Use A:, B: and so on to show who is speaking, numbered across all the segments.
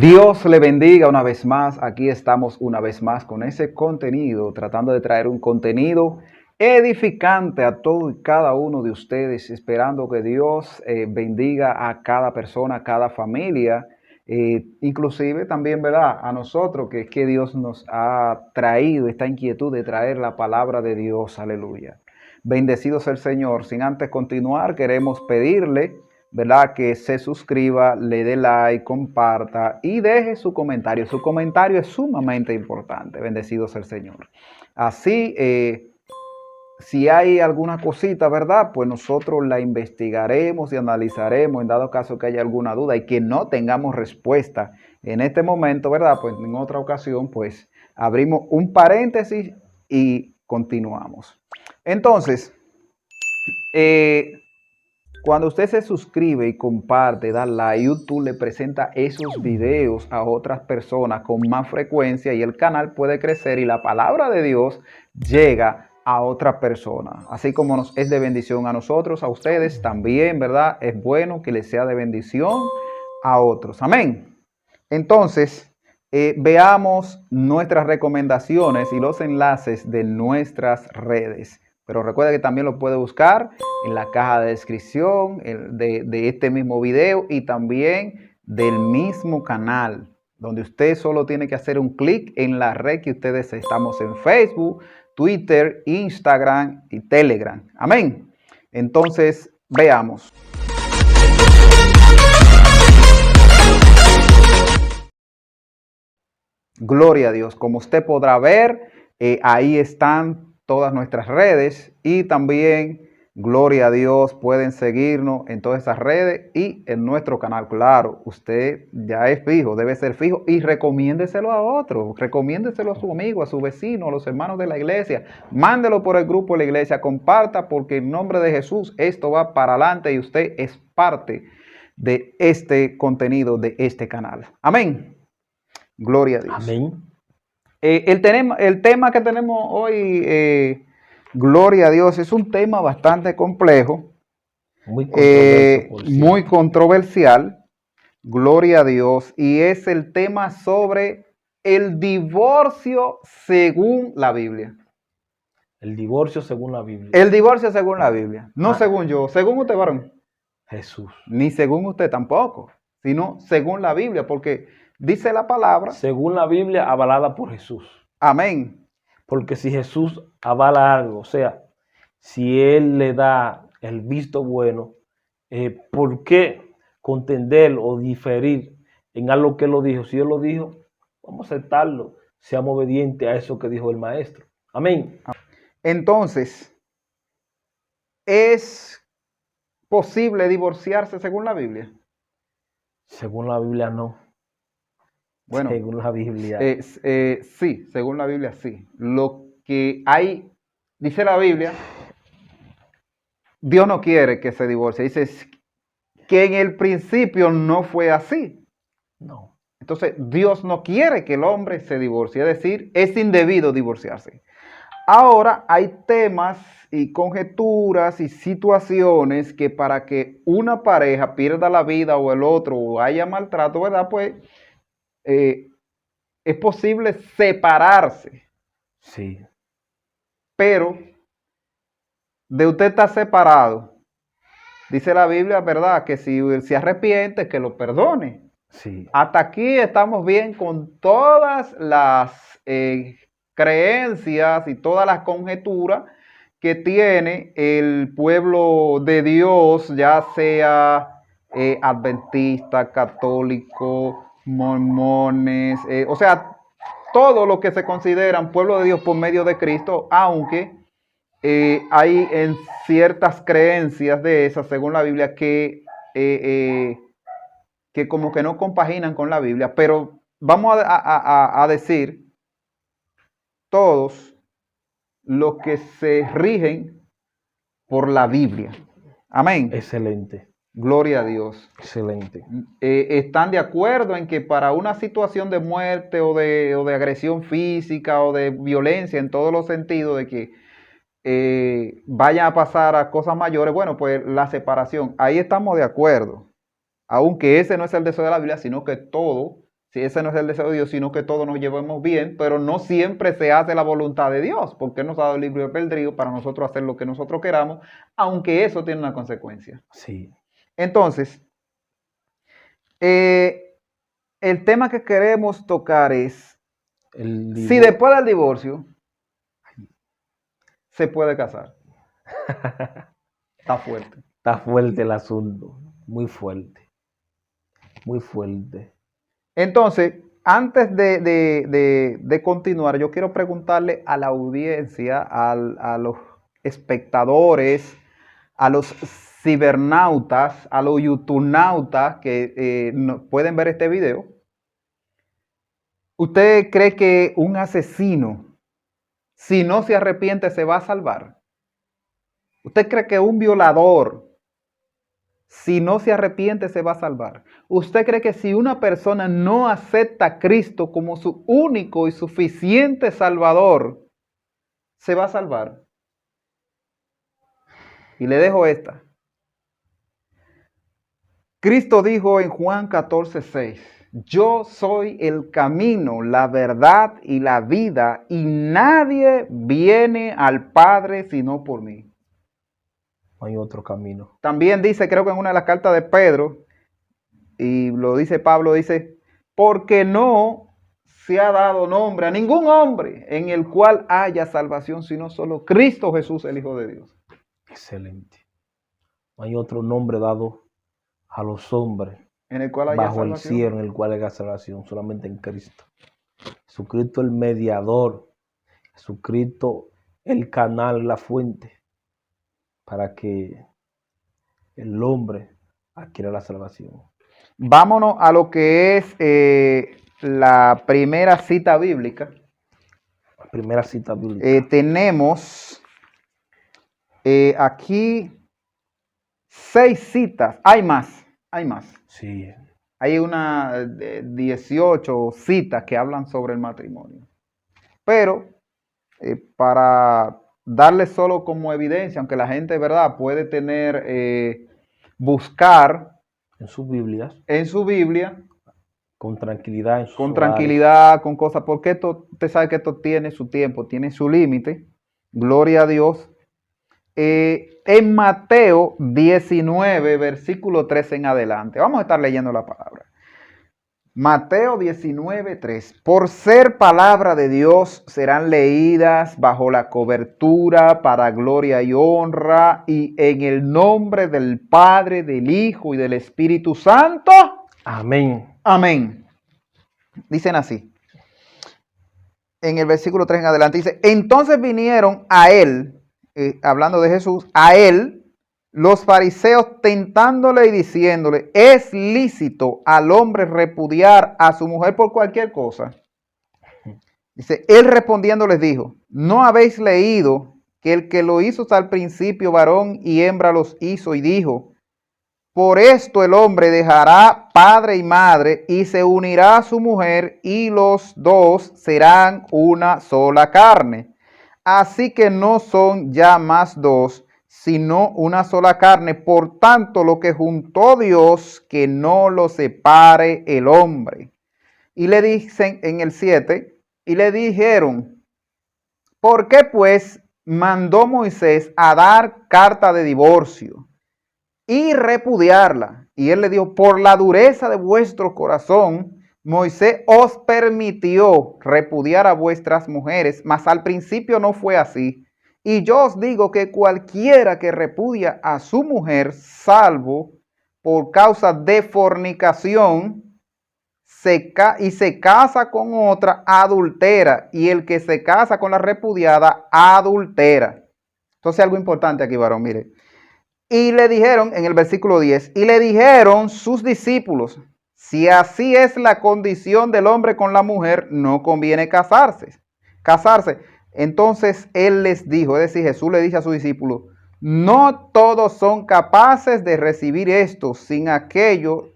A: Dios le bendiga una vez más. Aquí estamos una vez más con ese contenido, tratando de traer un contenido edificante a todo y cada uno de ustedes, esperando que Dios bendiga a cada persona, a cada familia, inclusive también, ¿verdad? A nosotros, que es que Dios nos ha traído esta inquietud de traer la palabra de Dios. Aleluya. Bendecido sea el Señor. Sin antes continuar, queremos pedirle, ¿verdad?, que se suscriba, le dé like, comparta y deje su comentario. Su comentario es sumamente importante. Bendecido sea el Señor. Así, si hay alguna cosita, ¿verdad?, pues nosotros la investigaremos y analizaremos en dado caso que haya alguna duda y que no tengamos respuesta en este momento, ¿verdad? Pues en otra ocasión, pues abrimos un paréntesis y continuamos. Entonces, cuando usted se suscribe y comparte, da like, YouTube le presenta esos videos a otras personas con más frecuencia y el canal puede crecer y la palabra de Dios llega a otra persona. Así como nos es de bendición a nosotros, a ustedes también, ¿verdad? Es bueno que les sea de bendición a otros. Amén. Entonces, veamos nuestras recomendaciones y los enlaces de nuestras redes. Pero recuerda que también lo puede buscar en la caja de descripción de este mismo video y también del mismo canal, donde usted solo tiene que hacer un clic en la red que ustedes estamos en Facebook, Twitter, Instagram y Telegram. Amén. Entonces, veamos. Gloria a Dios. Como usted podrá ver, ahí están todas nuestras redes y también, gloria a Dios, pueden seguirnos en todas esas redes y en nuestro canal. Claro, usted ya es fijo, debe ser fijo y recomiéndeselo a otros, recomiéndeselo a su amigo, a su vecino, a los hermanos de la iglesia, mándelo por el grupo de la iglesia, comparta porque en nombre de Jesús esto va para adelante y usted es parte de este contenido, de este canal. Amén. Gloria a Dios.
B: Amén.
A: El tema que tenemos hoy, gloria a Dios, es un tema bastante complejo, muy controversial, gloria a Dios, y es el tema sobre el divorcio según la Biblia.
B: El divorcio según la Biblia.
A: El divorcio según la Biblia, no según yo, según usted, varón.
B: Jesús.
A: Ni según usted tampoco, sino según la Biblia, porque dice la palabra.
B: Según la Biblia, avalada por Jesús.
A: Amén.
B: Porque si Jesús avala algo, o sea, si Él le da el visto bueno, ¿por qué contender o diferir en algo que Él lo dijo? Si Él lo dijo, vamos a aceptarlo. Seamos obedientes a eso que dijo el Maestro. Amén.
A: Entonces, ¿es posible divorciarse según la Biblia?
B: Según la Biblia, no.
A: Bueno,
B: según la Biblia.
A: Sí, según la Biblia, sí. Lo que hay, dice la Biblia, Dios no quiere que se divorcie. Dice que en el principio no fue así.
B: No.
A: Entonces, Dios no quiere que el hombre se divorcie. Es decir, es indebido divorciarse. Ahora hay temas y conjeturas y situaciones que para que una pareja pierda la vida o el otro o haya maltrato, ¿verdad? Pues es posible separarse.
B: Sí.
A: Pero de usted está separado. Dice la Biblia, ¿verdad? Que si se arrepiente, que lo perdone.
B: Sí.
A: Hasta aquí estamos bien con todas las creencias y todas las conjeturas que tiene el pueblo de Dios, ya sea adventista, católico, mormones, o sea, todo lo que se consideran pueblo de Dios por medio de Cristo, aunque hay en ciertas creencias de esas, según la Biblia, que como que no compaginan con la Biblia, pero vamos a decir todos los que se rigen por la Biblia. Amén.
B: Excelente.
A: Gloria a Dios.
B: Excelente.
A: ¿Están de acuerdo en que para una situación de muerte o de agresión física o de violencia en todos los sentidos, de que vayan a pasar a cosas mayores, bueno, pues la separación, ahí estamos de acuerdo? Aunque ese no es el deseo de la Biblia, sino que todo Si ese no es el deseo de Dios, sino que todos nos llevemos bien, pero no siempre se hace la voluntad de Dios, porque Él nos ha dado el libre albedrío para nosotros hacer lo que nosotros queramos, aunque eso tiene una consecuencia.
B: Sí.
A: Entonces, el tema que queremos tocar es, si después del divorcio se puede casar. Está fuerte.
B: Está fuerte el asunto, muy fuerte, muy fuerte.
A: Entonces, antes de continuar, yo quiero preguntarle a la audiencia, a los espectadores, a los cibernautas, a los youtubernautas que pueden ver este video. ¿Usted cree que un asesino, si no se arrepiente, se va a salvar? ¿Usted cree que un violador, si no se arrepiente, se va a salvar? ¿Usted cree que si una persona no acepta a Cristo como su único y suficiente Salvador, se va a salvar? Y le dejo esta. Cristo dijo en Juan 14:6, yo soy el camino, la verdad y la vida, y nadie viene al Padre sino por mí.
B: No hay otro camino.
A: También dice, creo que en una de las cartas de Pedro, y lo dice Pablo, dice, porque no se ha dado nombre a ningún hombre en el cual haya salvación, sino solo Cristo Jesús, el Hijo de Dios.
B: Excelente. No hay otro nombre dado a los hombres
A: en el cual haya
B: bajo
A: salvación.
B: el cielo en el cual haya salvación, solamente en Cristo. Jesucristo el mediador, Jesucristo el canal, la fuente, para que el hombre adquiera la salvación.
A: Vámonos a lo que es la primera cita bíblica.
B: La primera cita bíblica.
A: Tenemos aquí 6 citas. Hay más.
B: Sí.
A: Hay una 18 citas que hablan sobre el matrimonio. Pero para darle solo como evidencia, aunque la gente, ¿verdad?, puede tener, buscar
B: en su Biblia, con tranquilidad,
A: con cosas, porque usted sabe que esto tiene su tiempo, tiene su límite. Gloria a Dios. En Mateo 19, versículo 3 en adelante. Vamos a estar leyendo la palabra. Mateo 19, 3. Por ser palabra de Dios serán leídas bajo la cobertura para gloria y honra, y en el nombre del Padre, del Hijo y del Espíritu Santo.
B: Amén.
A: Amén. Dicen así. En el versículo 3 en adelante dice, entonces vinieron a él, hablando de Jesús, a él los fariseos tentándole y diciéndole, ¿es lícito al hombre repudiar a su mujer por cualquier cosa? Dice, él respondiendo les dijo, ¿no habéis leído que el que lo hizo al principio varón y hembra los hizo? Y dijo, por esto el hombre dejará padre y madre y se unirá a su mujer y los dos serán una sola carne. Así que no son ya más dos, sino una sola carne. Por tanto, lo que juntó Dios, que no lo separe el hombre. Y le dicen en el 7, y le dijeron, ¿por qué pues mandó Moisés a dar carta de divorcio y repudiarla? Y él le dijo, por la dureza de vuestro corazón, Moisés os permitió repudiar a vuestras mujeres, mas al principio no fue así. Y yo os digo que cualquiera que repudia a su mujer, salvo por causa de fornicación, y se casa con otra, adultera. Y el que se casa con la repudiada, adultera. Entonces algo importante aquí, varón, mire. Y le dijeron, en el versículo 10, y le dijeron sus discípulos, si así es la condición del hombre con la mujer, no conviene casarse. Entonces él les dijo, es decir, Jesús le dice a sus discípulos, no todos son capaces de recibir esto, sino aquellos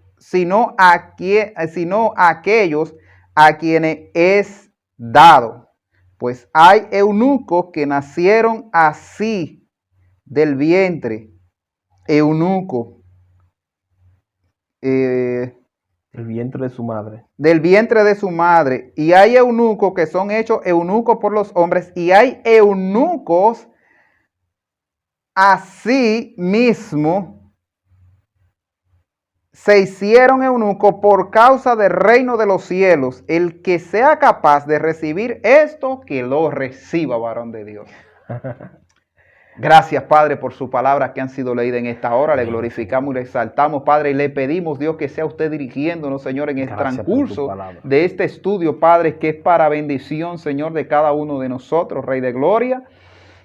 A: a quienes es dado. Pues hay eunucos que nacieron así del vientre. Eunuco.
B: El vientre de su madre.
A: Del vientre de su madre. Y hay eunucos que son hechos eunucos por los hombres, y hay eunucos así mismo se hicieron eunucos por causa del reino de los cielos. El que sea capaz de recibir esto, que lo reciba, varón de Dios. Gracias, Padre, por su palabra que han sido leídas en esta hora. Le glorificamos y le exaltamos, Padre, y le pedimos, Dios, que sea usted dirigiéndonos, Señor, en el transcurso de este estudio, Padre, que es para bendición, Señor, de cada uno de nosotros, Rey de Gloria.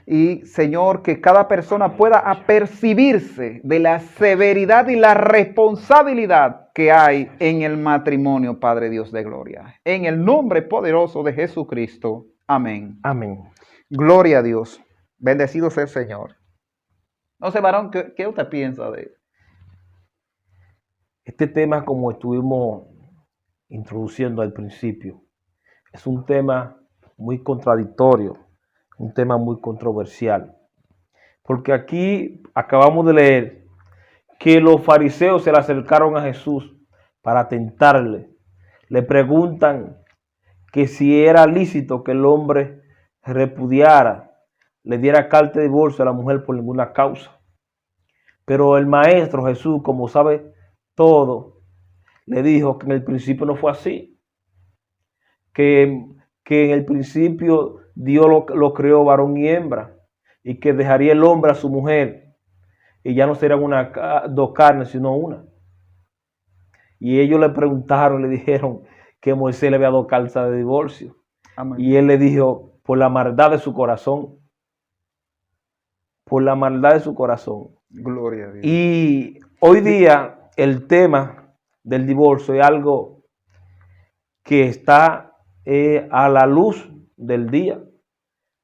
A: Y, Señor, que cada persona pueda apercibirse de la severidad y la responsabilidad que hay en el matrimonio, Padre Dios de Gloria. En el nombre poderoso de Jesucristo. Amén.
B: Amén.
A: Gloria a Dios. Bendecido sea el Señor. No sé, varón, ¿qué usted piensa de
B: este tema, como estuvimos introduciendo al principio, es un tema muy contradictorio, un tema muy controversial. Porque aquí acabamos de leer que los fariseos se le acercaron a Jesús para tentarle. Le preguntan que si era lícito que el hombre repudiara, le diera carta de divorcio a la mujer por ninguna causa. Pero el maestro Jesús, como sabe todo, le dijo que en el principio no fue así. Que en el principio Dios lo creó varón y hembra, y que dejaría el hombre a su mujer, y ya no serían dos carnes, sino una. Y ellos le preguntaron, le dijeron que Moisés le había dado carta de divorcio.
A: Amén.
B: Y él le dijo, por la maldad de su corazón. Por la maldad de su corazón.
A: Gloria a Dios.
B: Y hoy día el tema del divorcio es algo que está a la luz del día.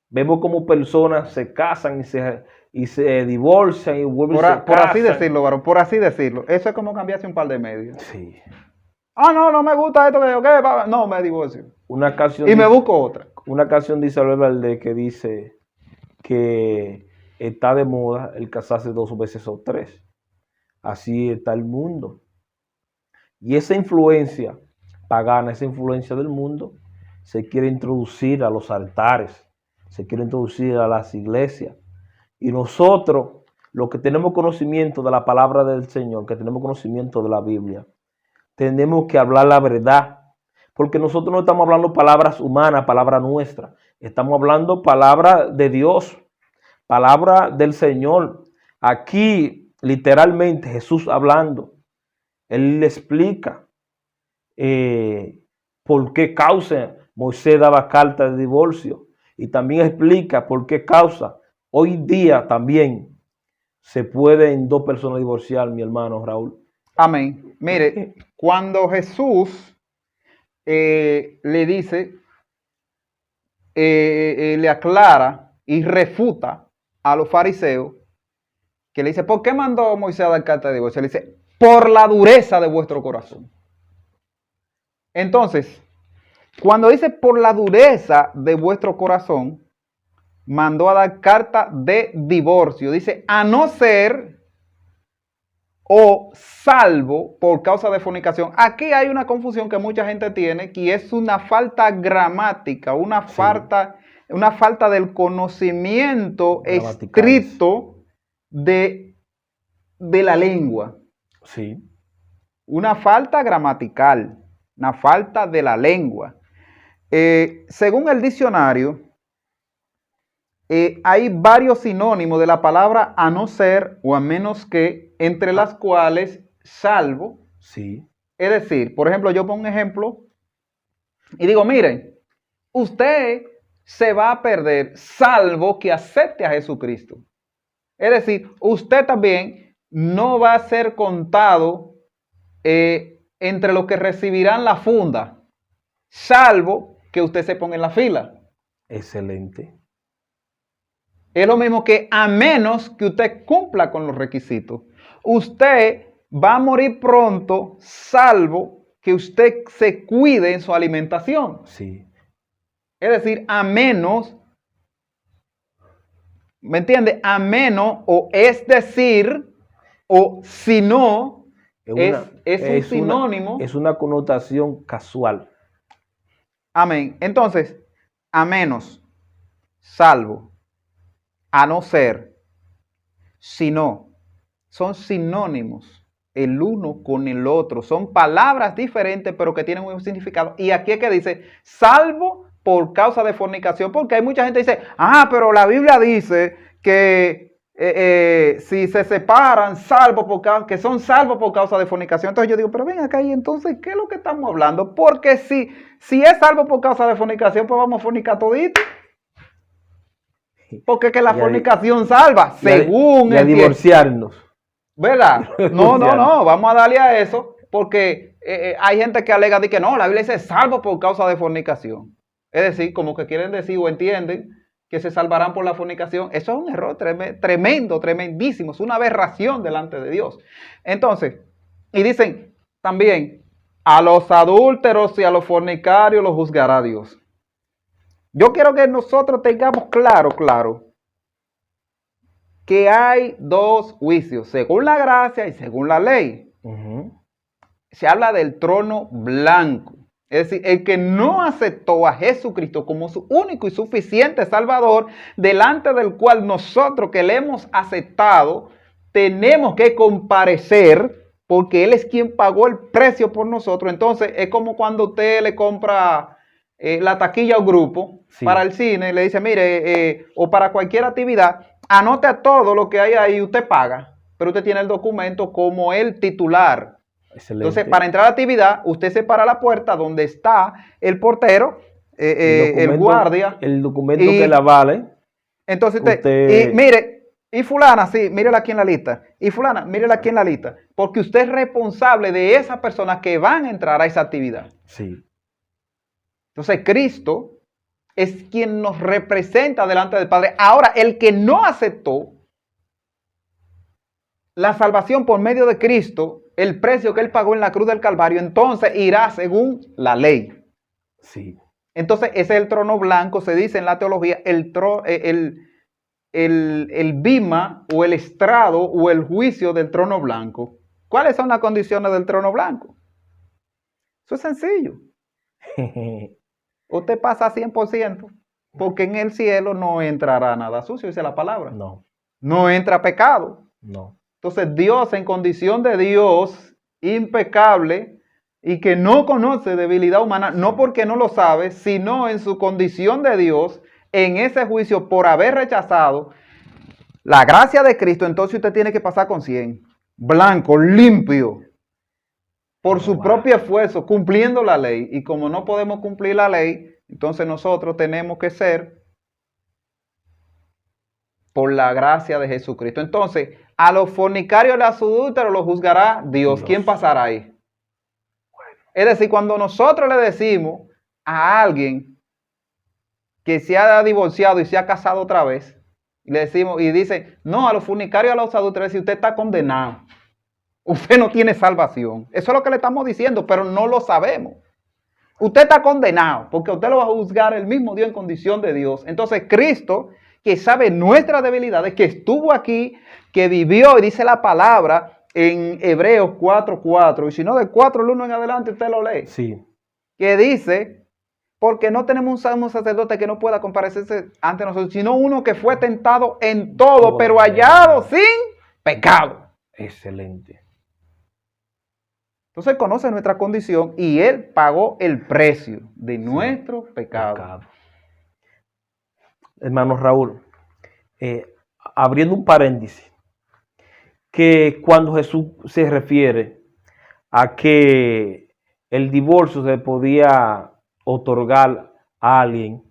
B: Vemos como personas se casan y se divorcian y vuelven
A: Por
B: y se
A: así
B: casan.
A: decirlo, varón, por así decirlo. Eso es como cambiarse un par de medias.
B: Sí.
A: Ah, no me gusta esto que yo, ¿qué? No, me divorcio.
B: Una canción
A: Y me busco otra.
B: Una canción dice Albert Valdés que dice que está de moda el casarse 2 veces o 3. Así está el mundo. Y esa influencia pagana, esa influencia del mundo, se quiere introducir a los altares, se quiere introducir a las iglesias. Y nosotros, los que tenemos conocimiento de la palabra del Señor, que tenemos conocimiento de la Biblia, tenemos que hablar la verdad. Porque nosotros no estamos hablando palabras humanas, palabras nuestras. Estamos hablando palabra de Dios, palabra del Señor. Aquí, literalmente, Jesús hablando. Él le explica por qué causa Moisés daba carta de divorcio. Y también explica por qué causa hoy día también se pueden 2 personas divorciar, mi hermano Raúl.
A: Amén. Mire, cuando Jesús le dice, le aclara y refuta a los fariseos, que le dice, ¿por qué mandó Moisés a dar carta de divorcio? Le dice, por la dureza de vuestro corazón. Entonces, cuando dice por la dureza de vuestro corazón, mandó a dar carta de divorcio. Dice, a no ser o salvo por causa de fornicación. Aquí hay una confusión que mucha gente tiene, que es una falta gramática, una falta del conocimiento estricto de la lengua.
B: Sí.
A: Una falta gramatical, una falta de la lengua. Según el diccionario, hay varios sinónimos de la palabra a no ser o a menos que, entre las cuales salvo.
B: Sí.
A: Es decir, por ejemplo, yo pongo un ejemplo y digo, miren, usted se va a perder salvo que acepte a Jesucristo. Es decir, usted también no va a ser contado entre los que recibirán la funda, salvo que usted se ponga en la fila.
B: Excelente.
A: Es lo mismo que a menos que usted cumpla con los requisitos. Usted va a morir pronto, salvo que usted se cuide en su alimentación.
B: Sí.
A: Es decir, a menos, ¿me entiende? A menos, o es decir, o si no, es un sinónimo.
B: Es una connotación casual.
A: Amén. Entonces, a menos, salvo, a no ser, sino, son sinónimos el uno con el otro. Son palabras diferentes, pero que tienen un significado. Y aquí es que dice, salvo por causa de fornicación, porque hay mucha gente que dice, pero la Biblia dice que si se separan, que son salvos por causa de fornicación. Entonces yo digo, pero ven acá, y entonces, ¿qué es lo que estamos hablando? Porque si es salvo por causa de fornicación, pues vamos a fornicar todito. Porque es que la fornicación salva, según
B: y a divorciarnos.
A: ¿Verdad? No, vamos a darle a eso, porque hay gente que alega de que no, la Biblia dice salvo por causa de fornicación. Es decir, como que quieren decir o entienden que se salvarán por la fornicación. Eso es un error tremendo, tremendísimo. Es una aberración delante de Dios. Entonces, y dicen también, a los adúlteros y a los fornicarios los juzgará Dios. Yo quiero que nosotros tengamos claro, que hay dos juicios, según la gracia y según la ley. Se habla del trono blanco. Es decir, el que no aceptó a Jesucristo como su único y suficiente Salvador, delante del cual nosotros que le hemos aceptado, tenemos que comparecer, porque Él es quien pagó el precio por nosotros. Entonces, es como cuando usted le compra la taquilla a un grupo para el cine, y le dice, mire, o para cualquier actividad, anote a todo lo que hay ahí, usted paga, pero usted tiene el documento como el titular. Excelente. Entonces, para entrar a la actividad, usted se para a la puerta donde está el portero, el guardia.
B: El documento que la vale.
A: Entonces, y mire, y fulana, sí, mírela aquí en la lista. Y fulana, mírela aquí en la lista. Porque usted es responsable de esas personas que van a entrar a esa actividad.
B: Sí.
A: Entonces, Cristo es quien nos representa delante del Padre. Ahora, el que no aceptó la salvación por medio de Cristo, el precio que Él pagó en la cruz del Calvario, entonces irá según la ley.
B: Sí.
A: Entonces, ese es el trono blanco, se dice en la teología, el bima o el estrado o el juicio del trono blanco. ¿Cuáles son las condiciones del trono blanco? Eso es sencillo. Usted pasa 100%, porque en el cielo no entrará nada sucio, dice la palabra.
B: No.
A: No entra pecado.
B: No.
A: Entonces Dios, en condición de Dios impecable y que no conoce debilidad humana, no porque no lo sabe, sino en su condición de Dios, en ese juicio por haber rechazado la gracia de Cristo, entonces usted tiene que pasar con 100, blanco, limpio, por su propio esfuerzo, cumpliendo la ley. Y como no podemos cumplir la ley, entonces nosotros tenemos que ser por la gracia de Jesucristo. Entonces, a los fornicarios y a los adúlteros los juzgará Dios. ¿Quién pasará ahí? Bueno. Es decir, cuando nosotros le decimos a alguien que se ha divorciado y se ha casado otra vez, y le decimos, y dice, no, a los fornicarios y a los adúlteros, si usted está condenado, usted no tiene salvación. Eso es lo que le estamos diciendo, pero no lo sabemos. Usted está condenado, porque usted lo va a juzgar el mismo Dios en condición de Dios. Entonces, Cristo, que sabe nuestras debilidades, que estuvo aquí, que vivió, y dice la palabra en Hebreos 4:4, y si no, de 4:1 en adelante usted lo lee.
B: Sí.
A: Que dice, porque no tenemos un sacerdote que no pueda comparecerse ante nosotros, sino uno que fue tentado en todo, pero hallado sin pecado.
B: Excelente.
A: Entonces Él conoce nuestra condición y Él pagó el precio de nuestro pecado.
B: Hermano Raúl, abriendo un paréntesis, que cuando Jesús se refiere a que el divorcio se podía otorgar a alguien,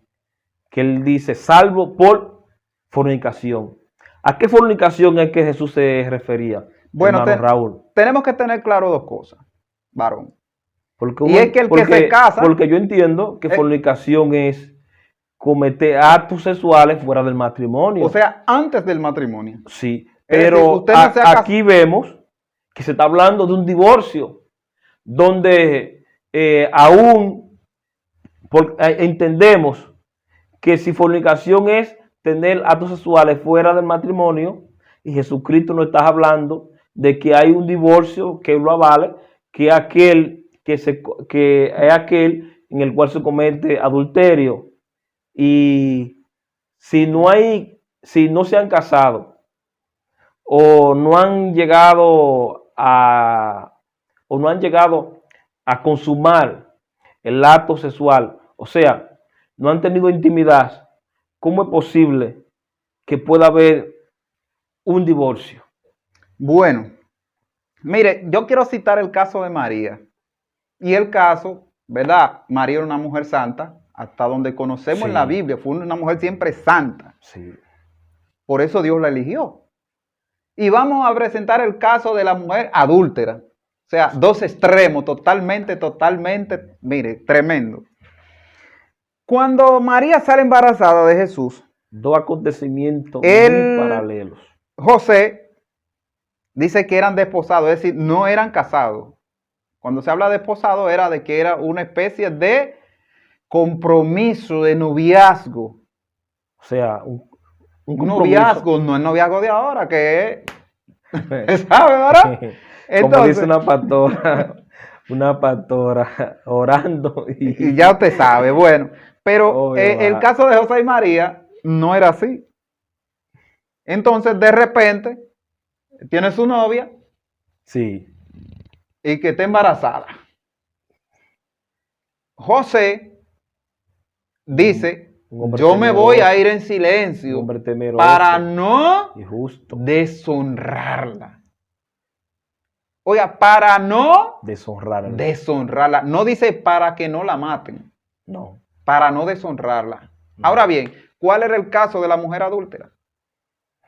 B: que Él dice, salvo por fornicación. ¿A qué fornicación es que Jesús se refería?
A: Bueno,
B: Raúl,
A: tenemos que tener claro dos cosas, varón.
B: Porque
A: y es que el que se casa...
B: Porque yo entiendo que fornicación es cometer actos sexuales fuera del matrimonio.
A: O sea, antes del matrimonio.
B: Sí, pero aquí vemos que se está hablando de un divorcio, donde aún entendemos que si fornicación es tener actos sexuales fuera del matrimonio, y Jesucristo nos está hablando de que hay un divorcio que lo avale, que es aquel en el cual se comete adulterio. Y si no se han casado o no han llegado a consumar el acto sexual, o sea, no han tenido intimidad, ¿cómo es posible que pueda haber un divorcio?
A: Bueno, mire, yo quiero citar el caso de María. Y el caso, ¿verdad? María era una mujer santa, hasta donde conocemos en la
B: Sí,
A: Biblia, fue una mujer siempre santa.
B: sí,
A: Por eso Dios la eligió. Y vamos a presentar el caso de la mujer adúltera. O sea, dos extremos, totalmente, mire, tremendo. Cuando María sale embarazada de Jesús,
B: dos acontecimientos muy paralelos.
A: José dice que eran desposados, es decir, no eran casados. Cuando se habla de desposado era de que era una especie de compromiso, de noviazgo.
B: O sea, un compromiso.
A: Noviazgo, no es noviazgo de ahora, que es, ¿sabe, verdad?
B: Como dice
A: Entonces,
B: una pastora orando
A: y ya usted sabe, bueno, pero el
B: va.
A: caso de José y María no era así. Entonces, de repente, tiene su novia
B: Sí,
A: y que está embarazada. José dice,
B: un hombre
A: yo me voy a
B: temeroso,
A: ir en
B: un
A: silencio
B: hombre temeroso
A: para no
B: y justo,
A: deshonrarla. Oiga, para no
B: deshonrarla.
A: deshonrarla. No dice para que no la maten,
B: No,
A: para no deshonrarla.
B: no.
A: Ahora bien, ¿cuál era el caso de la mujer adúltera?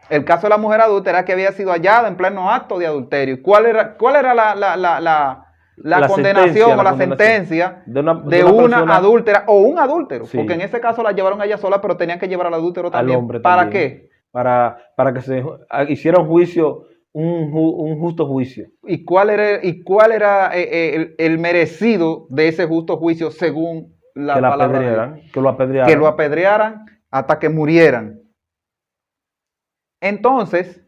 A: El caso de la mujer adúltera era que había sido hallada en pleno acto de adulterio. ¿Cuál era la condenación o la sentencia de una
B: persona,
A: adúltera o un adúltero?
B: Sí.
A: Porque en ese caso la llevaron a ella sola, pero tenían que llevar al adúltero también.
B: al hombre
A: ¿Para
B: también,
A: qué?
B: para que se hiciera un juicio, un justo juicio.
A: ¿Y cuál era el merecido de ese justo juicio según la palabra de Dios?
B: Que lo apedrearan.
A: Que lo apedrearan hasta que murieran. Entonces,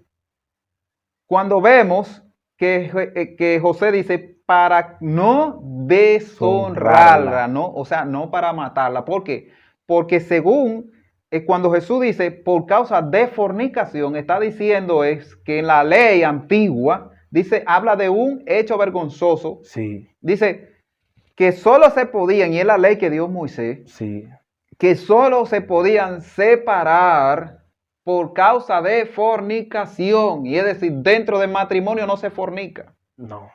A: cuando vemos que José dice para no deshonrarla, ¿no? O sea, no para matarla. ¿Por qué? Porque según cuando Jesús dice por causa de fornicación, está diciendo es que en la ley antigua, dice, habla de un hecho vergonzoso.
B: Sí.
A: Dice que solo se podían, y es la ley que dio Moisés,
B: Sí.
A: que solo se podían separar por causa de fornicación. Y es decir, dentro del matrimonio no se fornica.
B: No.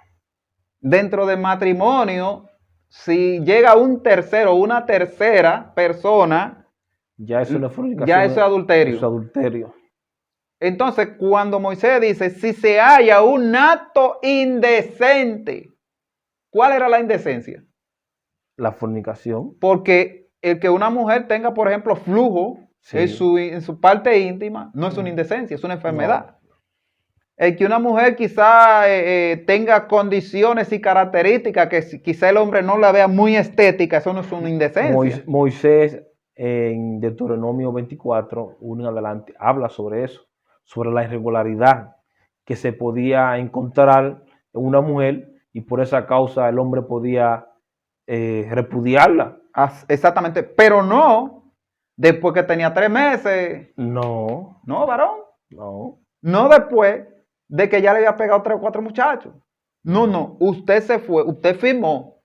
A: Dentro del matrimonio, si llega un tercero, una tercera persona,
B: Ya eso no es fornicación.
A: ya eso es adulterio.
B: Eso es adulterio.
A: Entonces, cuando Moisés dice, si se halla un acto indecente, ¿cuál era la indecencia?
B: La fornicación.
A: Porque el que una mujer tenga, por ejemplo, flujo
B: Sí.
A: en su parte íntima, no es una indecencia, es una enfermedad. No. El que una mujer quizá tenga condiciones y características que quizá el hombre no la vea muy estética, eso no es una indecencia.
B: Moisés en Deuteronomio 24, 1 en adelante, habla sobre eso, sobre la irregularidad que se podía encontrar en una mujer y por esa causa el hombre podía repudiarla.
A: Exactamente, pero no después que tenía 3 meses.
B: No.
A: No, varón.
B: No.
A: No después de que ya le había pegado 3 o 4 muchachos. No. Usted se fue, usted firmó.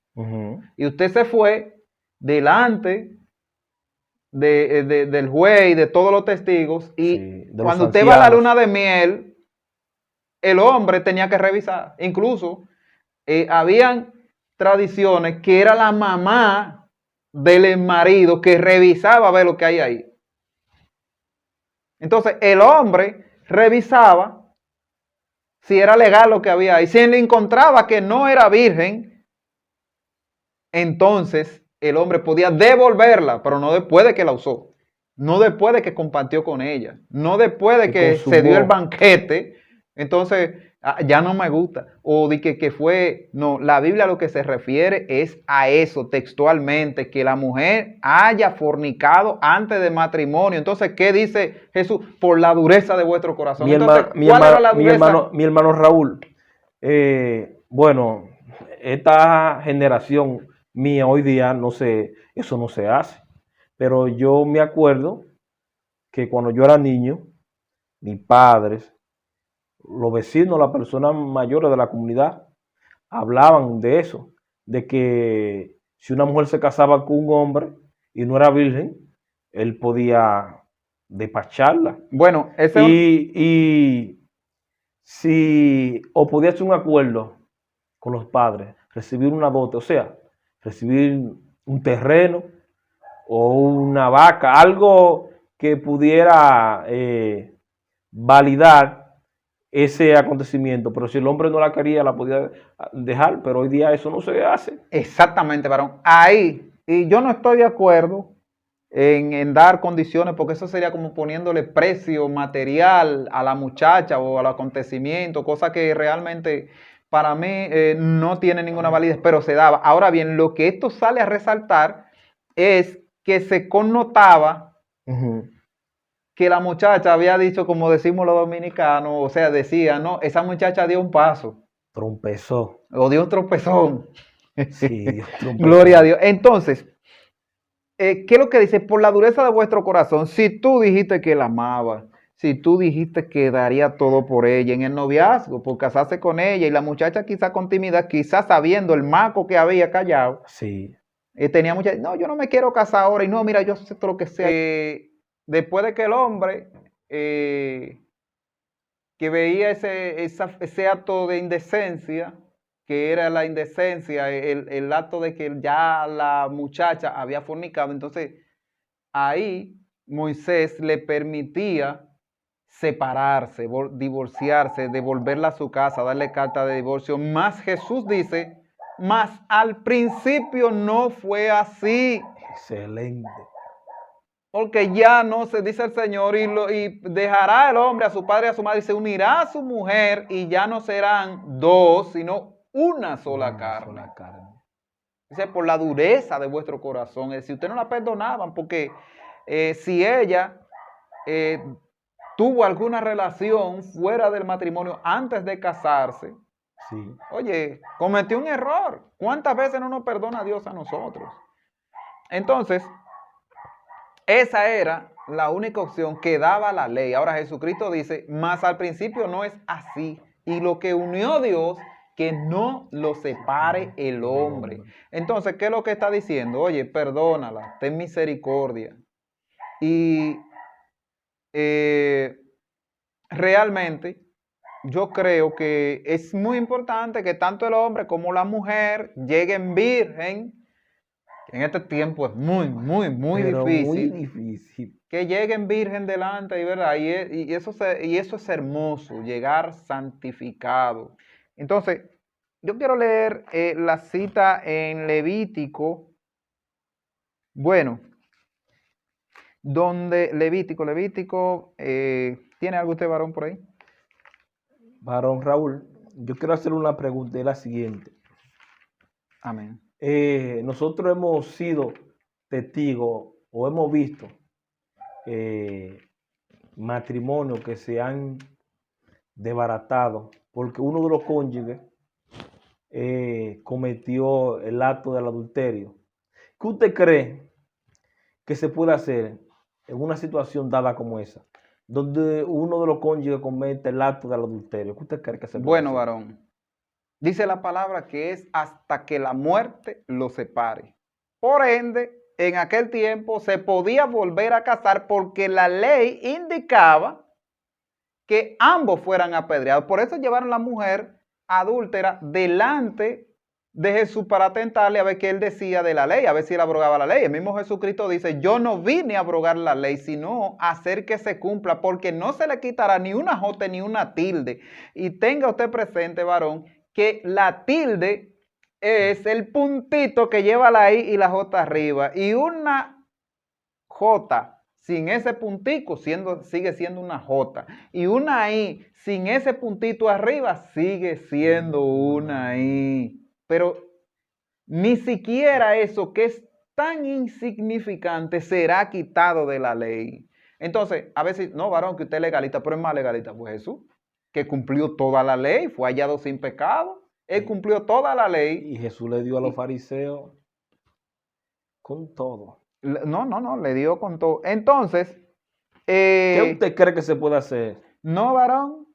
A: Y usted se fue delante del juez y de todos los testigos. Y sí, cuando usted va a la luna de miel, el hombre tenía que revisar. Incluso habían tradiciones que era la mamá del marido que revisaba a ver lo que hay ahí. Entonces el hombre revisaba si era legal lo que había ahí. Si él encontraba que no era virgen, entonces el hombre podía devolverla, pero no después de que la usó, no después de que compartió con ella, no después de que se dio el banquete. Entonces Ya no me gusta. O de que fue, no, la Biblia lo que se refiere es a eso textualmente, que la mujer haya fornicado antes de matrimonio. Entonces, ¿qué dice Jesús? Por la dureza de vuestro corazón. Entonces, ¿cuál era la dureza?
B: Mi hermano Raúl, bueno, esta generación mía hoy día, no sé, eso no se hace. Pero yo me acuerdo que cuando yo era niño, mis padres, los vecinos, las personas mayores de la comunidad, hablaban de eso, de que si una mujer se casaba con un hombre y no era virgen, él podía despacharla.
A: Bueno,
B: Y si, o podía hacer un acuerdo con los padres, recibir una dote, o sea, recibir un terreno o una vaca, algo que pudiera validar ese acontecimiento, pero si el hombre no la quería, la podía dejar, pero hoy día eso no se hace.
A: Exactamente, varón. Ahí, y yo no estoy de acuerdo en dar condiciones, porque eso sería como poniéndole precio material a la muchacha o al acontecimiento, cosa que realmente para mí no tiene ninguna validez, pero se daba. Ahora bien, lo que esto sale a resaltar es que se connotaba que la muchacha había dicho, como decimos los dominicanos, o sea, decía, no, esa muchacha dio un paso.
B: Trompezó.
A: O dio un tropezón.
B: Sí, dio un trompezón.
A: Gloria a Dios. Entonces, ¿qué es lo que dice? Por la dureza de vuestro corazón, si tú dijiste que la amabas, si tú dijiste que daría todo por ella en el noviazgo, por casarse con ella, y la muchacha quizá con timidez, quizás sabiendo el maco que había callado,
B: sí.
A: Tenía mucha, no, yo no me quiero casar ahora, y no, mira, yo sé todo lo que sea. Después de que el hombre que veía ese acto de indecencia, que era la indecencia, el acto de que ya la muchacha había fornicado, entonces ahí Moisés le permitía separarse, divorciarse, devolverla a su casa, darle carta de divorcio. Más Jesús dice, mas al principio no fue así.
B: Excelente.
A: Porque ya no se dice el Señor y dejará el hombre a su padre y a su madre y se unirá a su mujer y ya no serán dos, sino una sola carne. Dice, por la dureza de vuestro corazón. Es decir, ustedes no la perdonaban porque si ella tuvo alguna relación fuera del matrimonio antes de casarse,
B: sí,
A: oye, cometió un error. ¿Cuántas veces no nos perdona Dios a nosotros? Entonces, esa era la única opción que daba la ley. Ahora Jesucristo dice, mas al principio no es así. Y lo que unió Dios, que no lo separe el hombre. Entonces, ¿qué es lo que está diciendo? Oye, perdónala, ten misericordia. Y realmente yo creo que es muy importante que tanto el hombre como la mujer lleguen virgen. En este tiempo es muy difícil que lleguen virgen delante, y verdad, y eso es hermoso, llegar santificado. Entonces, yo quiero leer la cita en Levítico, bueno, donde Levítico, ¿tiene algo usted, varón, por ahí?
B: Varón Raúl, yo quiero hacerle una pregunta, es la siguiente.
A: Amén.
B: Nosotros hemos sido testigos o hemos visto matrimonios que se han desbaratado porque uno de los cónyuges cometió el acto del adulterio. ¿Qué usted cree que se puede hacer en una situación dada como esa, donde uno de los cónyuges comete el acto del adulterio? ¿Qué usted cree que se puede hacer?
A: Bueno, varón, dice la palabra que es hasta que la muerte lo separe. Por ende, en aquel tiempo se podía volver a casar porque la ley indicaba que ambos fueran apedreados. Por eso llevaron a la mujer adúltera delante de Jesús para tentarle a ver qué él decía de la ley, a ver si él abrogaba la ley. El mismo Jesucristo dice, yo no vine a abrogar la ley, sino a hacer que se cumpla, porque no se le quitará ni una jota ni una tilde. Y tenga usted presente, varón, que la tilde es el puntito que lleva la I y la J arriba. Y una J sin ese puntico sigue siendo una J. Y una I sin ese puntito arriba sigue siendo una I. Pero ni siquiera eso que es tan insignificante será quitado de la ley. Entonces, a veces, no, varón, que usted es legalista, pero es más legalista. Pues Jesús, que cumplió toda la ley, fue hallado sin pecado. Él cumplió toda la ley.
B: Y Jesús le dio a los fariseos con todo.
A: No, le dio con todo. Entonces,
B: ¿Qué usted cree que se puede hacer?
A: no, varón.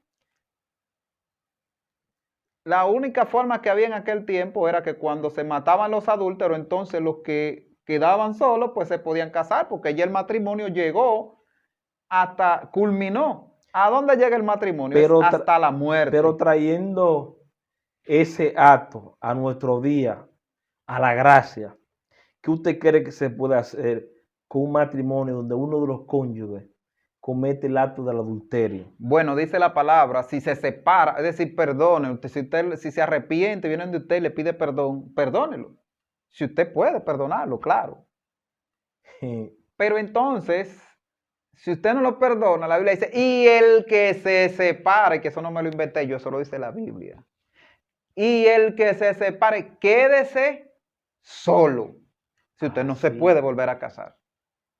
A: La única forma que había en aquel tiempo era que cuando se mataban los adúlteros, entonces los que quedaban solos, pues se podían casar, porque ya el matrimonio llegó hasta, culminó. ¿A dónde llega el matrimonio?
B: Pero
A: es hasta la muerte.
B: Pero trayendo ese acto a nuestro día, a la gracia, ¿qué usted cree que se puede hacer con un matrimonio donde uno de los cónyuges comete el acto del adulterio?
A: Bueno, dice la palabra, si se separa, es decir, perdone, si se arrepiente, viene de usted y le pide perdón, perdónelo. Si usted puede perdonarlo, claro. Pero entonces, si usted no lo perdona, la Biblia dice, y el que se separe, que eso no me lo inventé yo, eso lo dice la Biblia. Y el que se separe, quédese solo. Si usted no se puede volver a casar.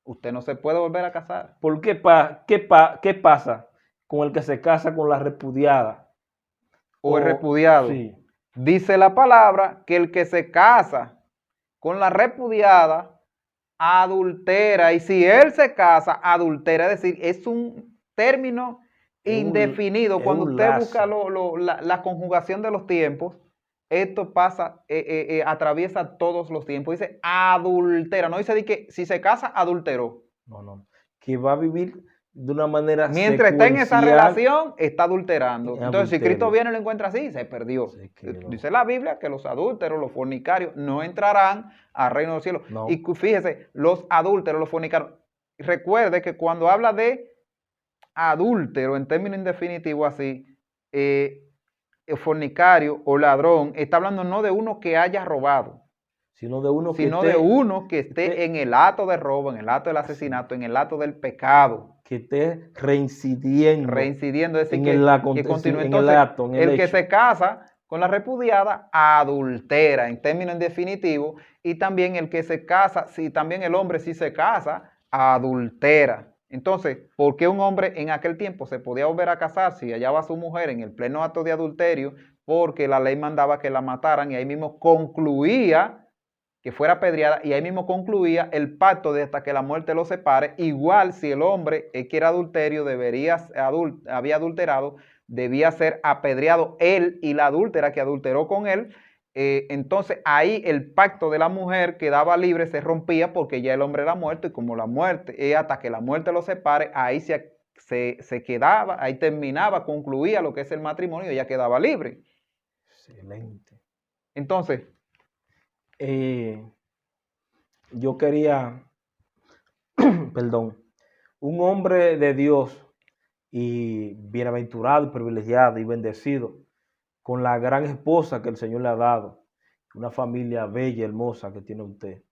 A: Usted no se puede volver a casar.
B: ¿Por qué pasa con el que se casa con la repudiada?
A: O el repudiado.
B: Sí.
A: Dice la palabra que el que se casa con la repudiada adultera. Y si él se casa, adultera. Es decir, es un término indefinido. Cuando usted busca la conjugación de los tiempos, esto pasa, atraviesa todos los tiempos. Dice adultera. No dice de que si se casa, adulteró.
B: No. Que va a vivir de una manera
A: mientras está en esa relación, está adulterando. Entonces, si Cristo viene y lo encuentra así, se perdió. Dice la Biblia que los adúlteros, los fornicarios, no entrarán al reino de los cielos. No. Y fíjese, los adúlteros, los fornicarios. Recuerde que cuando habla de adúltero, en términos indefinitivos así, fornicario o ladrón, está hablando no de uno que haya robado,
B: sino de uno
A: que esté en el acto de robo, en el acto del asesinato, en el acto del pecado.
B: Que esté reincidiendo.
A: Es decir, que continúe. Entonces, el que se casa con la repudiada adultera, en términos definitivos, y también el que se casa, también el hombre si se casa, adultera. Entonces, ¿por qué un hombre en aquel tiempo se podía volver a casar si hallaba a su mujer en el pleno acto de adulterio? Porque la ley mandaba que la mataran y ahí mismo concluía que fuera apedreada y ahí mismo concluía el pacto de hasta que la muerte los separe. Igual si el hombre que era adulterio había adulterado, debía ser apedreado él y la adúltera que adulteró con él. Entonces ahí el pacto de la mujer quedaba libre, se rompía porque ya el hombre era muerto y como la muerte, hasta que la muerte los separe, ahí se quedaba, ahí terminaba, concluía lo que es el matrimonio y ya quedaba libre.
B: Excelente.
A: Entonces,
B: yo quería, perdón, un hombre de Dios y bienaventurado, privilegiado y bendecido, con la gran esposa que el Señor le ha dado, una familia bella, hermosa que tiene usted,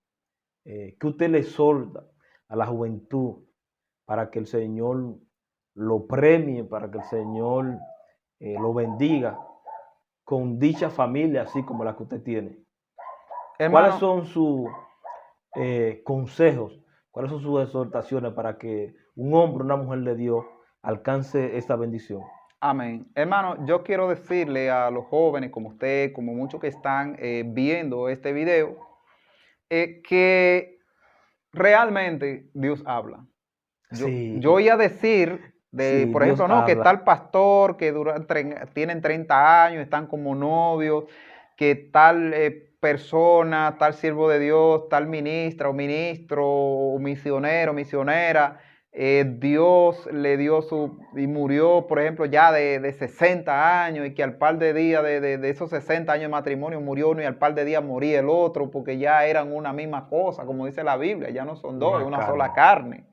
B: que usted le exhorta a la juventud para que el Señor lo premie, para que el Señor lo bendiga con dicha familia, así como la que usted tiene. Hermano, ¿cuáles son sus consejos? ¿Cuáles son sus exhortaciones para que un hombre o una mujer de Dios alcance esta bendición?
A: Amén. Hermano, yo quiero decirle a los jóvenes como usted, como muchos que están viendo este video, que realmente Dios habla. Yo voy a decir, por ejemplo, no, que tal pastor que tienen 30 años, están como novios, que tal persona, tal siervo de Dios, tal ministra o ministro, o misionero, misionera, Dios le dio y murió, por ejemplo, ya de 60 años y que al par de días de esos 60 años de matrimonio murió uno y al par de días moría el otro porque ya eran una misma cosa, como dice la Biblia, ya no son dos, es una sola carne.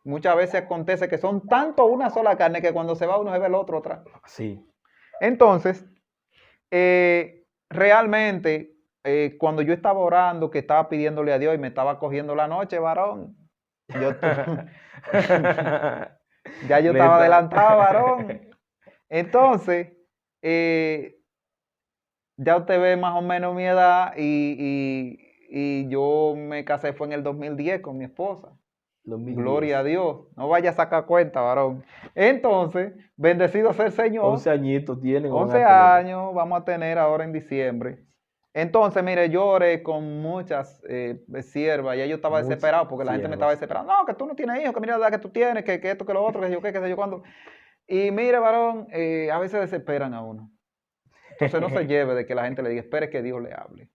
A: Muchas veces acontece que son tanto una sola carne que cuando se va uno se ve el otro atrás.
B: Sí.
A: Entonces, realmente, cuando yo estaba orando, que estaba pidiéndole a Dios y me estaba cogiendo la noche, varón, Yo tu- ya yo
B: Le
A: estaba
B: está-
A: adelantado, varón. Entonces, eh, ya usted ve más o menos mi edad y yo me casé fue en el 2010 con mi esposa. Gloria a
B: 2010.
A: Dios. No vaya a sacar cuenta, varón. Entonces, bendecido sea el Señor.
B: 11 añitos tienen o van
A: 11
B: a tener.
A: años vamos a tener ahora en diciembre. Entonces, mire, yo oré con muchas siervas, ya yo estaba
B: Muchas
A: desesperado porque la gente me estaba
B: siervas.
A: desesperando. No, que tú no tienes hijos, que mira la edad que tú tienes, que esto, que lo otro, que yo qué, que sé yo cuándo. Y mire, varón, a veces desesperan a uno. Entonces no se lleve de que la gente le diga, espere que Dios le hable.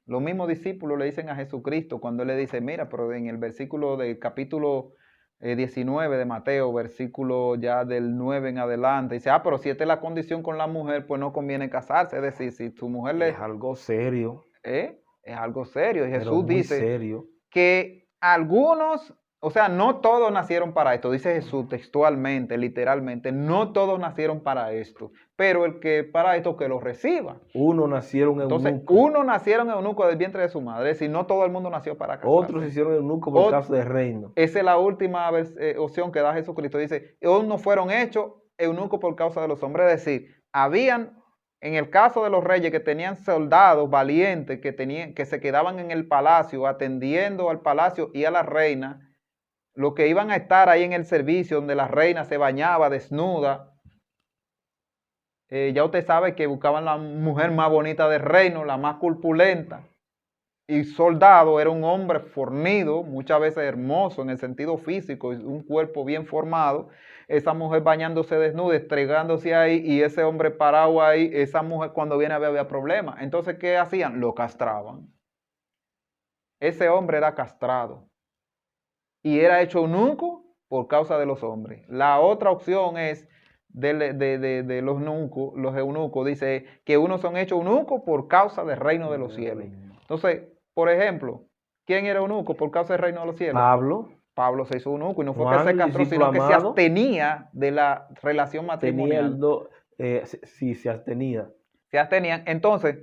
A: Los mismos discípulos le dicen a Jesucristo cuando él le dice, mira, pero en el versículo del capítulo 19 de Mateo, versículo ya del 9 en adelante, dice, pero si esta es la condición con la mujer, pues no conviene casarse. Es decir, si tu mujer
B: Es algo serio,
A: es algo serio. Y
B: pero
A: Jesús
B: muy
A: dice
B: serio.
A: que algunos, o sea, no todos nacieron para esto, dice Jesús textualmente, literalmente, no todos nacieron para esto, pero el que para esto que lo reciba.
B: Uno nacieron
A: Entonces,
B: eunuco,
A: uno nacieron eunuco del vientre de su madre, es decir, no todo el mundo nació para casarse.
B: otros se hicieron eunuco por causa del reino.
A: Esa es la última opción que da Jesucristo. Dice, unos fueron hechos eunucos por causa de los hombres. Es decir, habían, en el caso de los reyes que tenían soldados valientes, que se quedaban en el palacio, atendiendo al palacio y a la reina, los que iban a estar ahí en el servicio, donde la reina se bañaba desnuda. Ya usted sabe que buscaban la mujer más bonita del reino, la más corpulenta. Y soldado era un hombre fornido, muchas veces hermoso en el sentido físico, un cuerpo bien formado. Esa mujer bañándose desnuda, estregándose ahí, y ese hombre parado ahí, esa mujer cuando viene a ver había problemas. Entonces, ¿qué hacían? Lo castraban. Ese hombre era castrado y era hecho eunuco por causa de los hombres. La otra opción es de los eunucos, dice que unos son hechos eunucos por causa del reino de los cielos. Entonces, por ejemplo, ¿quién era eunuco por causa del reino de los cielos?
B: Pablo.
A: Pablo se hizo eunuco y no fue
B: Juan,
A: que se
B: el
A: castró,
B: discípulo
A: sino que se
B: amado,
A: abstenía de la relación
B: tenía
A: matrimonial.
B: sí, se abstenía.
A: Se abstenían. Entonces,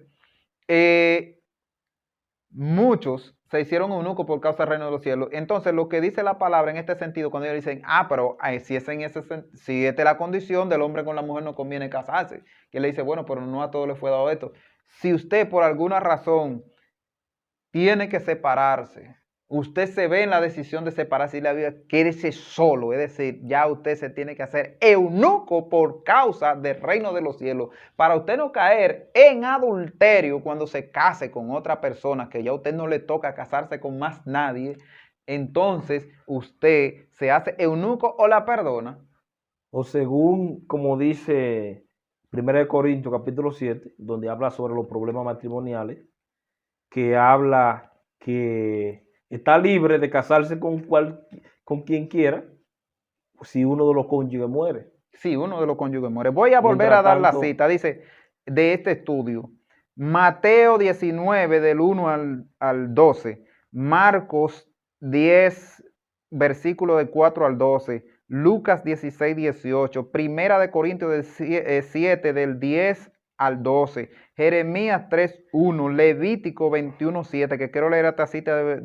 A: muchos se hicieron eunucos por causa del reino de los cielos. Entonces, lo que dice la palabra en este sentido, cuando ellos dicen, pero si esta es la condición del hombre con la mujer, no conviene casarse. Que él le dice, bueno, pero no a todos les fue dado esto. Si usted por alguna razón tiene que separarse, usted se ve en la decisión de separarse y la vida, quédese solo. Es decir, ya usted se tiene que hacer eunuco por causa del reino de los cielos. Para usted no caer en adulterio cuando se case con otra persona, que ya a usted no le toca casarse con más nadie, entonces usted se hace eunuco o la perdona.
B: O según, como dice 1 Corintios capítulo 7, donde habla sobre los problemas matrimoniales, que habla que está libre de casarse con quien quiera si uno de los cónyuges muere.
A: Sí, uno de los cónyuges muere. Voy a volver
B: Mientras
A: a dar la
B: tanto,
A: cita, dice, de este estudio. Mateo 19, del 1 al 12. Marcos 10, versículo del 4 al 12. Lucas 16, 18. Primera de Corintios 7, del 10 al 12. Jeremías 3, 1. Levítico 21, 7, que quiero leer esta cita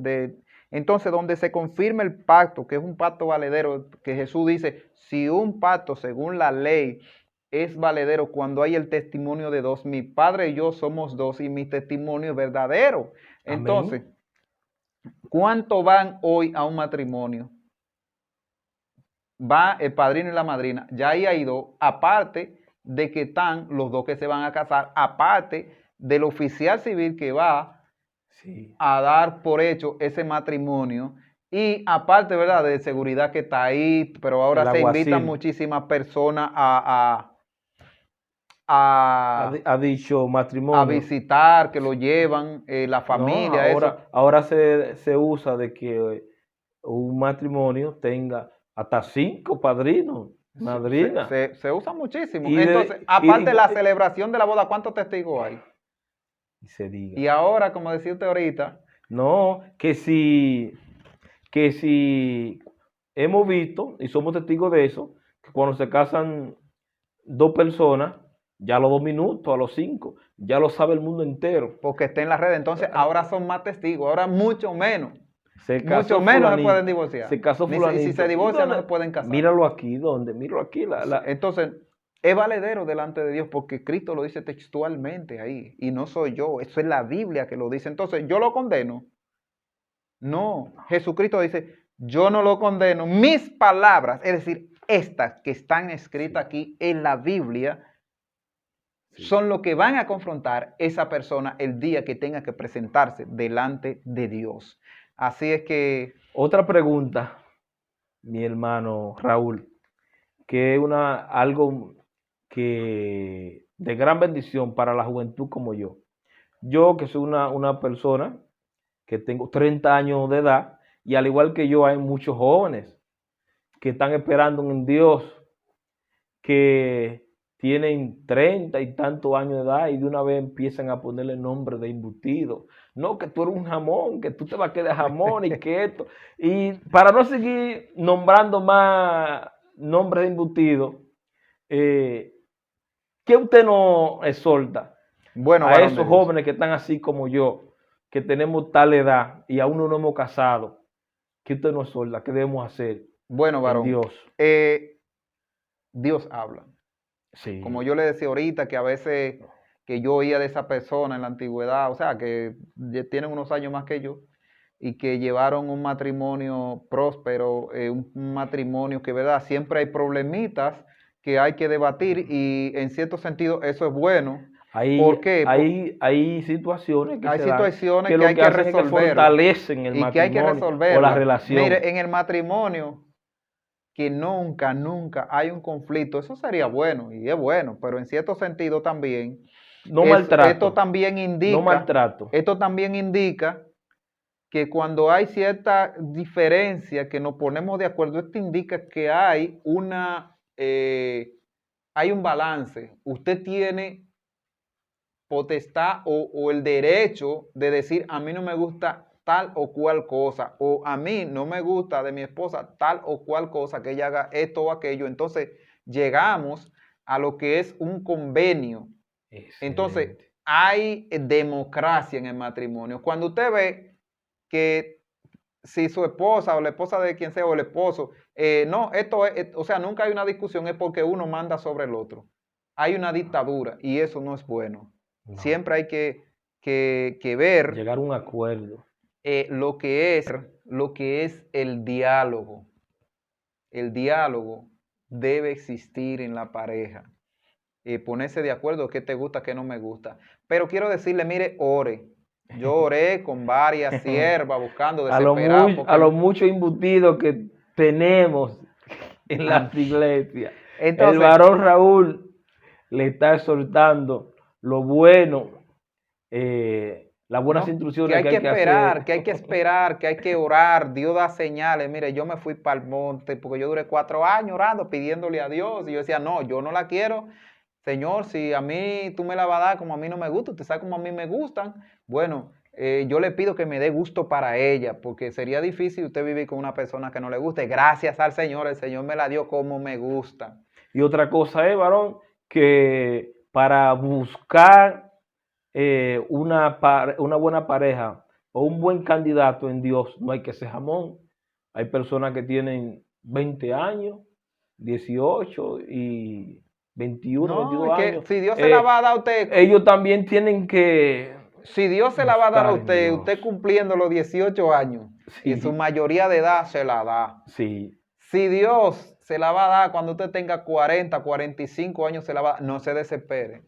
A: entonces, donde se confirma el pacto, que es un pacto valedero, que Jesús dice, si un pacto según la ley es valedero cuando hay el testimonio de dos, mi Padre y yo somos dos y mi testimonio es verdadero. Entonces, ¿cuánto van hoy a un matrimonio? Va el padrino y la madrina, ya ahí hay dos, aparte de que están los dos que se van a casar, aparte del oficial civil que va a dar por hecho ese matrimonio, y aparte, ¿verdad?, de seguridad que está ahí, pero ahora se invitan muchísimas personas a
B: dicho matrimonio,
A: a visitar, que lo llevan, la familia.
B: No, ahora se usa de que un matrimonio tenga hasta 5 padrinos, madrinas.
A: Se usa muchísimo. Entonces, aparte de la celebración de la boda, ¿cuántos testigos hay?
B: Se diga.
A: Y ahora, como decía usted ahorita,
B: no, que si hemos visto y somos testigos de eso, que cuando se casan dos personas, ya a los 2 minutos, a los 5, ya lo sabe el mundo entero.
A: Porque está en la red. Entonces, ahora son más testigos, ahora mucho menos.
B: Se casó
A: Mucho menos se
B: fulanito,
A: pueden divorciar.
B: se casó
A: Ni si
B: fulanito.
A: se divorcian
B: ¿Y
A: no
B: dónde?
A: se pueden casar.
B: Míralo aquí, ¿dónde? Míralo aquí.
A: Entonces, es valedero delante de Dios porque Cristo lo dice textualmente ahí. Y no soy yo, eso es la Biblia que lo dice. Entonces, ¿yo lo condeno? No, Jesucristo dice, yo no lo condeno. Mis palabras, es decir, estas que están escritas aquí en la Biblia, son lo que van a confrontar esa persona el día que tenga que presentarse delante de Dios. Así es que...
B: Otra pregunta, mi hermano Raúl, que es algo que de gran bendición para la juventud como yo. Yo que soy una persona que tengo 30 años de edad y al igual que yo hay muchos jóvenes que están esperando en Dios, que tienen 30 y tantos años de edad y de una vez empiezan a ponerle nombre de embutido. No, que tú eres un jamón, que tú te vas a quedar jamón y que esto. Y para no seguir nombrando más nombres de embutido, ¿qué usted nos exhorta
A: Bueno,
B: a
A: varón de
B: esos
A: Dios.
B: jóvenes que están así como yo, que tenemos tal edad y aún no nos hemos casado? ¿Qué usted nos exhorta? ¿Qué debemos hacer
A: Bueno,
B: en
A: varón,
B: Dios?
A: Dios habla.
B: Sí.
A: Como yo le decía ahorita, que a veces que yo oía de esa persona en la antigüedad, o sea, que tienen unos años más que yo, y que llevaron un matrimonio próspero, un matrimonio que, ¿verdad? Siempre hay problemitas que hay que debatir y en cierto sentido eso es bueno. ¿Por qué?
B: Hay situaciones que
A: Hay
B: se dan
A: situaciones
B: que
A: que
B: lo
A: hay
B: que
A: que
B: hacen es que
A: resolverlas
B: fortalecen el
A: y que hay que
B: matrimonio o la
A: resolverlas.
B: relación.
A: Mire, en el matrimonio que nunca, nunca hay un conflicto, eso sería bueno y es bueno, pero en cierto sentido también,
B: No maltrato.
A: esto también
B: No maltrato.
A: esto también indica que cuando hay cierta diferencia, que nos ponemos de acuerdo, esto indica que hay hay un balance. Usted tiene potestad o el derecho de decir, a mí no me gusta tal o cual cosa, o a mí no me gusta de mi esposa tal o cual cosa, que ella haga esto o aquello. Entonces llegamos a lo que es un convenio. Entonces
B: Excelente.
A: hay democracia en el matrimonio. Cuando usted ve que si su esposa o la esposa de quien sea o el esposo, no, esto es, o sea, nunca hay una discusión, es porque uno manda sobre el otro. Hay una dictadura y eso no es bueno.
B: No.
A: Siempre hay que ver
B: Llegar a un acuerdo.
A: lo que es el diálogo. El diálogo debe existir en la pareja. Ponerse de acuerdo qué te gusta, qué no me gusta. Pero quiero decirle, mire, ore. Yo oré con varias siervas buscando desesperado.
B: A los muchos embutidos que tenemos en las iglesias.
A: Entonces,
B: el varón Raúl le está exhortando lo bueno, las buenas instrucciones
A: que hay que esperar,
B: hacer.
A: que hay que esperar, que hay que orar. Dios da señales. Mire, yo me fui para el monte porque yo duré 4 años orando, pidiéndole a Dios. Y yo decía, no, yo no la quiero. Señor, si a mí tú me la vas a dar como a mí no me gusta, usted sabe como a mí me gustan, bueno, yo le pido que me dé gusto para ella, porque sería difícil usted vivir con una persona que no le guste. Gracias al Señor, el Señor me la dio como me gusta.
B: Y otra cosa es, varón, que para buscar una buena pareja o un buen candidato en Dios, no hay que ser jamón. Hay personas que tienen 20 años, 18 y 21,
A: No,
B: 22
A: es que
B: años.
A: si Dios se la va a dar a usted,
B: Ellos también tienen que
A: si Dios se la va a dar a
B: buscar en
A: usted, usted
B: Dios.
A: cumpliendo los 18 años,
B: Sí.
A: en su mayoría de edad se la da.
B: Sí.
A: Si Dios se la va a dar cuando usted tenga 40, 45 años, se la va a dar, no se desespere.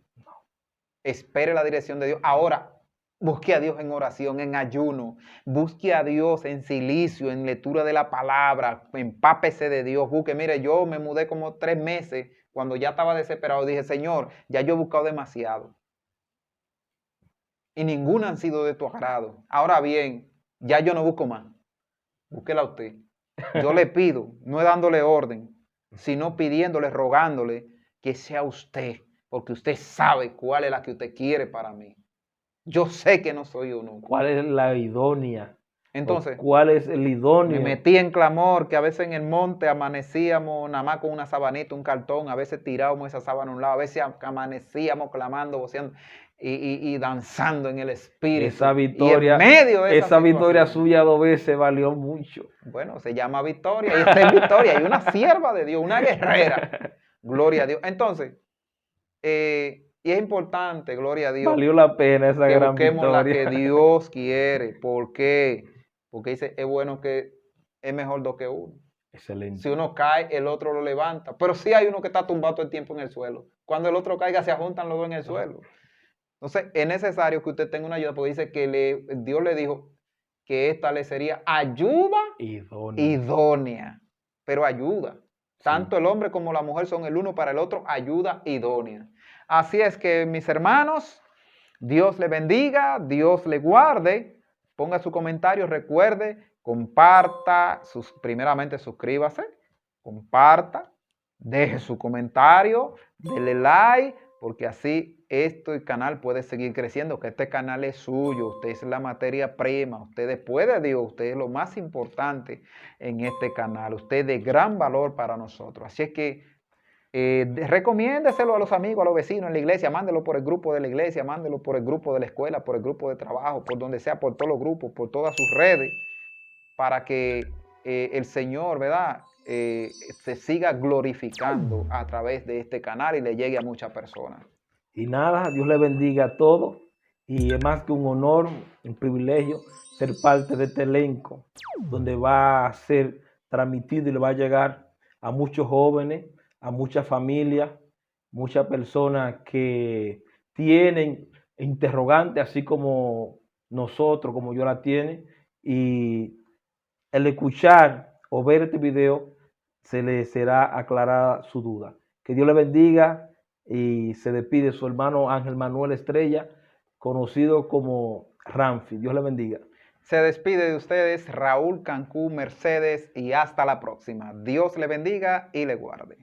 A: Espere la dirección de Dios. Ahora, busque a Dios en oración, en ayuno. Busque a Dios en silicio, en lectura de la palabra. Empápese de Dios. Busque. Mire, yo me mudé como 3 meses cuando ya estaba desesperado. Dije, Señor, ya yo he buscado demasiado. Y ninguna han sido de tu agrado. Ahora bien, ya yo no busco más. Búsquela usted. Yo le pido, no es dándole orden, sino pidiéndole, rogándole que sea usted. Porque usted sabe cuál es la que usted quiere para mí. Yo sé que no soy uno.
B: ¿Cuál es la idónea?
A: Entonces,
B: ¿cuál es el idóneo?
A: me metí en clamor, que a veces en el monte amanecíamos nada más con una sabanita, un cartón, a veces tirábamos esa sábana a un lado, a veces amanecíamos clamando, voceando. y danzando en el espíritu.
B: Esa victoria,
A: y en medio de
B: esa victoria
A: situación,
B: suya 2 veces valió mucho.
A: bueno, se llama Victoria y está en Victoria. Hay una sierva de Dios, una guerrera. Gloria a Dios. Entonces, y es importante, gloria a Dios,
B: Valió la pena esa
A: que
B: gran
A: busquemos la que
B: victoria.
A: Dios quiere. ¿Por qué? Porque dice, es bueno que es mejor dos que uno.
B: Excelente.
A: Si uno cae, el otro lo levanta. Pero sí hay uno que está tumbado todo el tiempo en el suelo. Cuando el otro caiga, se juntan los dos en el suelo. Entonces, es necesario que usted tenga una ayuda, porque dice que Dios le dijo que esta le sería ayuda idónea. Pero ayuda. Tanto el hombre como la mujer son el uno para el otro, ayuda idónea. Así es que, mis hermanos, Dios le bendiga, Dios le guarde. Ponga su comentario, recuerde, comparta, primeramente suscríbase, comparta, deje su comentario, dele like, porque así este canal puede seguir creciendo, que este canal es suyo, usted es la materia prima, usted después de Dios, usted es lo más importante en este canal, usted es de gran valor para nosotros. Así es que recomiéndeselo a los amigos, a los vecinos en la iglesia, mándelo por el grupo de la iglesia, mándelo por el grupo de la escuela, por el grupo de trabajo, por donde sea, por todos los grupos, por todas sus redes, para que el Señor, ¿verdad? Se siga glorificando a través de este canal y le llegue a muchas personas.
B: Y nada, Dios le bendiga a todos. Y es más que un honor, un privilegio ser parte de este elenco, donde va a ser transmitido y le va a llegar a muchos jóvenes, a muchas familias, muchas personas que tienen interrogantes, así como nosotros, como yo la tiene. Y el escuchar o ver este video se le será aclarada su duda. Que Dios le bendiga y se despide su hermano Ángel Manuel Estrella, conocido como Ramfi. Dios le bendiga.
A: Se despide de ustedes Raúl Cancún Mercedes y hasta la próxima. Dios le bendiga y le guarde.